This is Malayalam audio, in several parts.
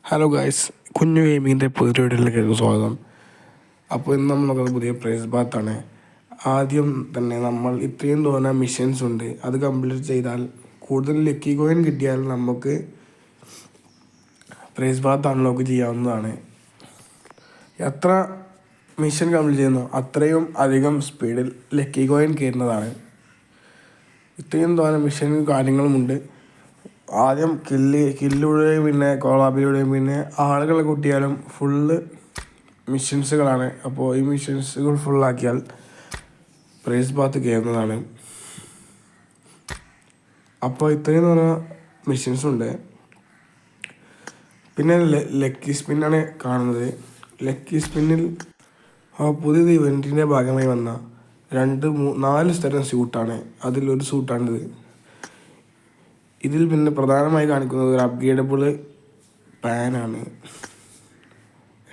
ഹലോ ഗായ്സ്, കുഞ്ഞു ഗെയിമിങ്ങിൻ്റെ പുതിയ വീഡിയോയിലേക്ക് സ്വാഗതം. അപ്പോൾ ഇന്ന് നമ്മൾ നോക്കുന്നത് പുതിയ പ്രൈസ് ബാത്താണ്. ആദ്യം തന്നെ നമ്മൾ ഇത്രയും തോന്നുന്ന മിഷൻസ് ഉണ്ട്, അത് കംപ്ലീറ്റ് ചെയ്താൽ കൂടുതൽ ലക്കി കോയിൻ കിട്ടിയാൽ നമുക്ക് പ്രൈസ് ബാത്ത് അൺലോക്ക് ചെയ്യാവുന്നതാണ്. എത്ര മിഷൻ കംപ്ലീറ്റ് ചെയ്യുന്നു അത്രയും അധികം സ്പീഡിൽ ലക്കി കോയിൻ കയറുന്നതാണ്. ഇത്രയും തോന്നുന്ന മിഷനും കാര്യങ്ങളുമുണ്ട്. ആദ്യം കില്ലിലൂടെയും പിന്നെ കോളാബിലൂടെയും പിന്നെ ആളുകളെ കൂട്ടിയാലും ഫുള്ള് മിഷൻസുകളാണ്. അപ്പോൾ ഈ മിഷൻസുകൾ ഫുള്ളാക്കിയാൽ പ്രൈസ് ബാത്ത് കയറുന്നതാണ്. അപ്പോൾ ഇത്രയും പറഞ്ഞ മിഷൻസുണ്ട്. പിന്നെ ലക്കി സ്പിന്നാണ് കാണുന്നത്. ലക്കി സ്പിന്നിൽ പുതിയ ഇവൻറ്റിൻ്റെ ഭാഗമായി വന്ന 4 തരം സ്യൂട്ടാണ്. അതിലൊരു സ്യൂട്ടാണിത്. ഇതിൽ പിന്നെ പ്രധാനമായി കാണിക്കുന്നത് ഒരു അപ്ഗ്രേഡബിൾ പാനാണ്.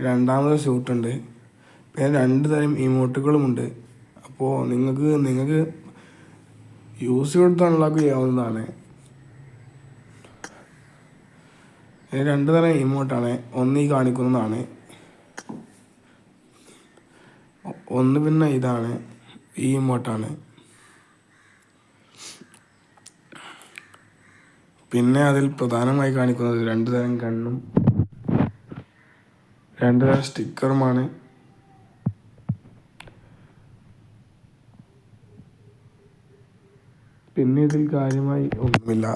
രണ്ടാമത് സ്യൂട്ടുണ്ട്. പിന്നെ 2 തരം ഇമോട്ടുകളുമുണ്ട്. അപ്പോൾ നിങ്ങൾക്ക് യൂസ് കൊടുത്ത് അൺലോക്ക് ചെയ്യാവുന്നതാണ്. 2 തരം ഇമോട്ടാണ്. ഒന്ന് ഈ കാണിക്കുന്നതാണ്, ഒന്ന് പിന്നെ ഇതാണ്, ഈ ഇമോട്ടാണ്. പിന്നെ അതിൽ പ്രധാനമായി കാണിക്കുന്നത് 2 തരം ഗണ്ണും 2 തരം സ്റ്റിക്കറുമാണ്. പിന്നെ ഇതിൽ കാര്യമായി ഒന്നുമില്ല.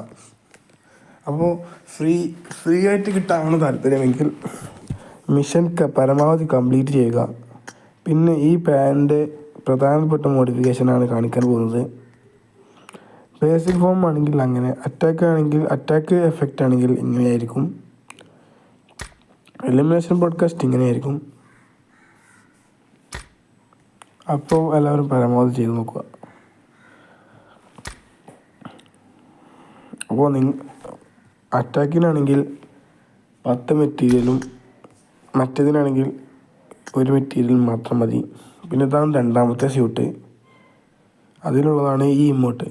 അപ്പോൾ ഫ്രീ ആയിട്ട് കിട്ടാനാണ് താല്പര്യമെങ്കിൽ മിഷൻ പരമാവധി കംപ്ലീറ്റ് ചെയ്യുക. പിന്നെ ഈ പാനിൻ്റെ പ്രധാനപ്പെട്ട മോഡിഫിക്കേഷനാണ് കാണിക്കാൻ പോകുന്നത്. ബേസിക് ഫോം ആണെങ്കിൽ അങ്ങനെ, അറ്റാക്ക് എഫക്റ്റ് ആണെങ്കിൽ ഇങ്ങനെയായിരിക്കും, എലിമിനേഷൻ പോഡ്കാസ്റ്റ് ഇങ്ങനെയായിരിക്കും. അപ്പോൾ എല്ലാവരും പരമാവധി ചെയ്ത് നോക്കുക. അപ്പോൾ അറ്റാക്കിനാണെങ്കിൽ 10 മെറ്റീരിയലും മറ്റേതിനാണെങ്കിൽ 1 മെറ്റീരിയൽ മാത്രം മതി. പിന്നെ ഇതാണ് രണ്ടാമത്തെ സ്യൂട്ട്, അതിലുള്ളതാണ് ഈ ഇമോട്ട്.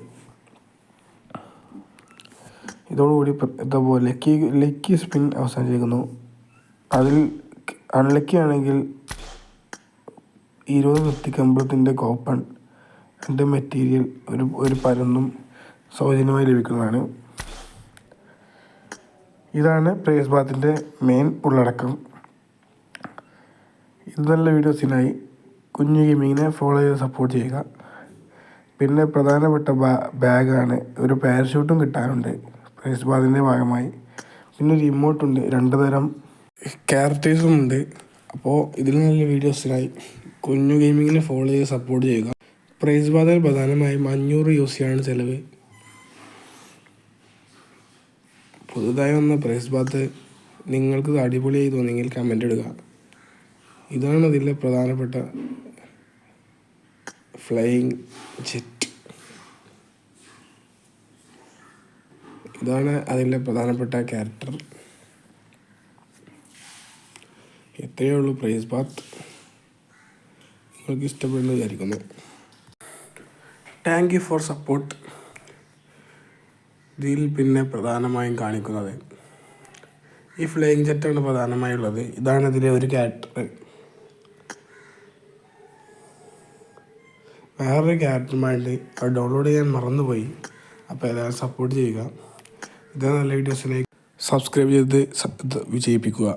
ഇതോടുകൂടി ഇതേപോലെ ലക്കി സ്പിൻ അവസാനിച്ചിരിക്കുന്നു. അതിൽ അൺലക്കി ആണെങ്കിൽ 20 നിർത്തിക്കമ്പളത്തിൻ്റെ കോപ്പൺ 2 മെറ്റീരിയൽ ഒരു പരന്നും സൗജന്യമായി ലഭിക്കുന്നതാണ്. ഇതാണ് പ്രൈസ് ബാത്തിൻ്റെ മെയിൻ ഉള്ളടക്കം. ഇത് നല്ല വീഡിയോസിനായി കുഞ്ഞു ഗെയിമിങ്ങിനെ ഫോളോ ചെയ്ത് സപ്പോർട്ട് ചെയ്യുക. പിന്നെ പ്രധാനപ്പെട്ട ബാഗാണ്, ഒരു പാരഷൂട്ടും കിട്ടാനുണ്ട് പ്രൈസ് ബാത്തിൻ്റെ ഭാഗമായി. പിന്നെ ഒരു ഇമോട്ടുണ്ട്, 2 തരം ക്യാരക്ടേഴ്സും ഉണ്ട്. അപ്പോൾ ഇതിൽ നല്ല വീഡിയോസിനായി കുഞ്ഞു ഗെയിമിങ്ങിനെ ഫോളോ ചെയ്ത് സപ്പോർട്ട് ചെയ്യുക. പ്രൈസ് ബാത്തിൽ പ്രധാനമായും 500 യൂസ് ചെയ്യാനാണ് ചിലവ്. പുതുതായി വന്ന പ്രൈസ് ബാത്ത് നിങ്ങൾക്ക് അടിപൊളിയായി തോന്നിയെങ്കിൽ കമൻ്റ് ഇടുക. ഇതാണ് അതിലെ പ്രധാനപ്പെട്ട ഫ്ലൈയിങ് ജെറ്റ്. ഇതാണ് അതിലെ പ്രധാനപ്പെട്ട ക്യാരക്ടർ. ഇത്രയേ ഉള്ളൂ പ്രൈസ് ബാത്ത്. നിങ്ങൾക്ക് ഇഷ്ടപ്പെടുന്നു വിചാരിക്കുന്നു. Thank you for support. ഇതിൽ പിന്നെ പ്രധാനമായും കാണിക്കുന്നത് ഈ ഫ്ലൈയിങ് ജെറ്റാണ് പ്രധാനമായുള്ളത്. ഇതാണ് ഇതിലെ ഒരു ക്യാരക്ടർ. വേറൊരു ക്യാരക്ടറുമായിട്ട് അത് ഡൗൺലോഡ് ചെയ്യാൻ മറന്നുപോയി. അപ്പോൾ എല്ലാവരും സപ്പോർട്ട് ചെയ്യുക. ഇതേ നല്ല വീഡിയോസിലേക്ക് സബ്സ്ക്രൈബ് ചെയ്ത് വിജയിപ്പിക്കുക.